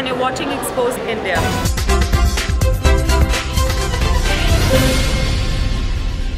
and you're watching Exposed India.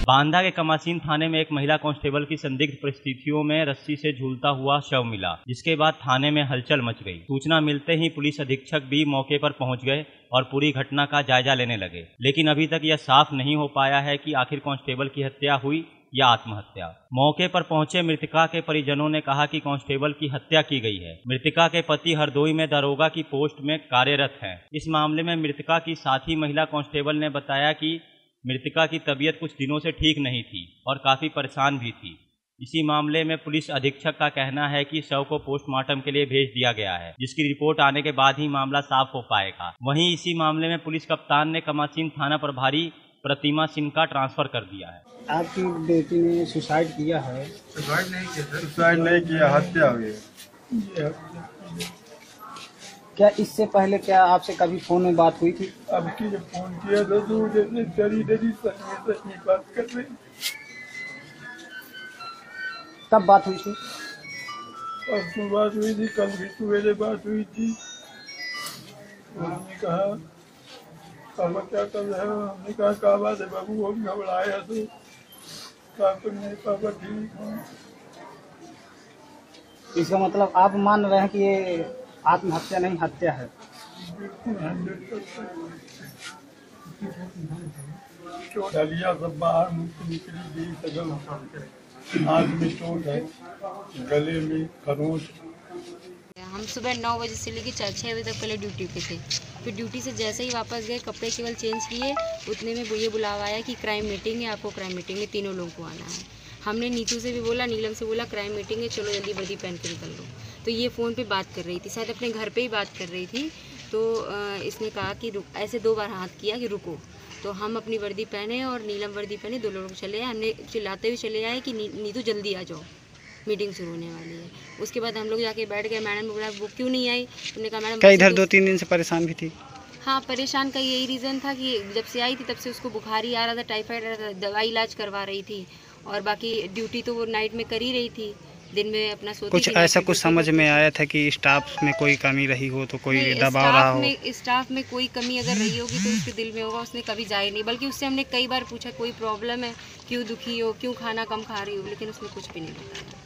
Banda के कमासीन थाने में एक महिला कांस्टेबल की संदिग्ध परिस्थितियों में रस्सी से झूलता हुआ शव मिला, जिसके बाद थाने में हलचल मच गई। सूचना मिलते ही पुलिस अधीक्षक भी मौके पर पहुंच गए और पूरी घटना का जायजा लेने लगे, लेकिन अभी तक यह साफ नहीं हो पाया है कि आखिर कांस्टेबल की हत्या हुई या आत्महत्या। मौके पर पहुंचे मृतका के परिजनों ने कहा कि कांस्टेबल की हत्या की गई है। मृतका के पति हरदोई में दरोगा की पोस्ट में कार्यरत हैं। इस मामले में मृतका की साथी महिला कांस्टेबल ने बताया कि मृतका की तबीयत कुछ दिनों से ठीक नहीं थी और काफी परेशान भी थी। इसी मामले में पुलिस अधीक्षक का कहना है कि शव को पोस्टमार्टम के लिए भेज दिया गया है, जिसकी रिपोर्ट आने के बाद ही मामला साफ हो पाएगा। वहीं इसी मामले में पुलिस कप्तान ने कमासीन थाना प्रभारी प्रतिमा सिंह का ट्रांसफर कर दिया है। आपकी बेटी ने सुसाइड किया है? सुसाइड नहीं किया, हत्या हुई है। क्या इससे पहले क्या आपसे कभी फोन में बात हुई थी? अब की जब फोन किया तो सही बात कर रही। कब बात हुई थी? परसों बात हुई थी, कल भी सवेरे बात हुई थी। उन्होंने कहा पापा क्या कर रहे हो? हमने कहा क्या बात है बाबू, वो घबराया तो नहीं पापा ठीक है। इसका मतलब आप मान रहे हैं कि ये आत्महत्या नहीं हत्या है? डलिया सब बाहर मुझसे निकली थी, सगल हाथ में चोट है, गले में खरोंच। हम सुबह 9 बजे से लेकर 6 बजे तक पहले ड्यूटी पे थे। फिर ड्यूटी से जैसे ही वापस गए, कपड़े केवल चेंज किए, उतने में ये बुलावा आया कि क्राइम मीटिंग है, आपको क्राइम मीटिंग में तीनों लोगों को आना है। हमने नीतू से भी बोला, नीलम से बोला क्राइम मीटिंग है, चलो जल्दी वर्दी पहन के निकल लो। तो ये फ़ोन पे बात कर रही थी, शायद अपने घर पे ही बात कर रही थी। तो इसने कहा कि रुक, ऐसे 2 बार हाथ किया कि रुको। तो हम अपनी वर्दी पहने और नीलम वर्दी पहने, 2 लोग चले आए। हमने चिल्लाते हुए चले आए कि नीतू जल्दी आ जाओ, मीटिंग शुरू होने वाली है। उसके बाद हम लोग जाके बैठ गए। मैडम ने बोला वो क्यों नहीं आई? तुमने कहा मैडम क्या इधर 2-3 दिन से परेशान भी थी? हाँ, परेशान का यही रीज़न था कि जब से आई थी तब से उसको बुखार ही आ रहा था, टाइफाइड आ रहा था, दवाई इलाज करवा रही थी। और बाकी ड्यूटी तो वो नाइट में कर ही रही थी, दिन में अपना सोती कुछ ऐसा कुछ समझ में आया था कि स्टाफ में कोई कमी रही हो, तो कोई दबाव रहा हो? स्टाफ में कोई कमी अगर रही होगी तो उसके दिल में होगा, उसने कभी जाए नहीं। बल्कि उससे हमने कई बार पूछा कोई प्रॉब्लम है, क्यों दुखी हो, क्यों खाना कम खा रही हो, लेकिन उसने कुछ भी नहीं बताया।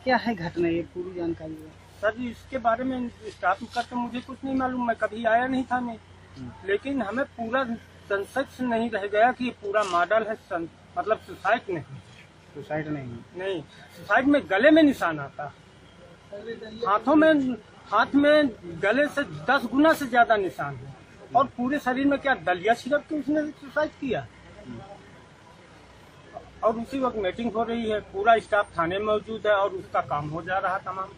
क्या है घटना, ये पूरी जानकारी है? सर जी इसके बारे में स्टाफ का तो मुझे कुछ नहीं मालूम, मैं कभी आया नहीं था मैं। लेकिन हमें पूरा संशय नहीं रह गया कि ये पूरा मॉडल है, मतलब सुसाइड नहीं। सुसाइड नहीं, सुसाइड में गले में निशान आता, हाथ में गले से 10 गुना से ज्यादा निशान है। और पूरे शरीर में क्या दलिया छिड़क के उसने सुसाइड किया। और उसी वक्त मीटिंग हो रही है, पूरा स्टाफ थाने में मौजूद है और उसका काम हो जा रहा तमाम।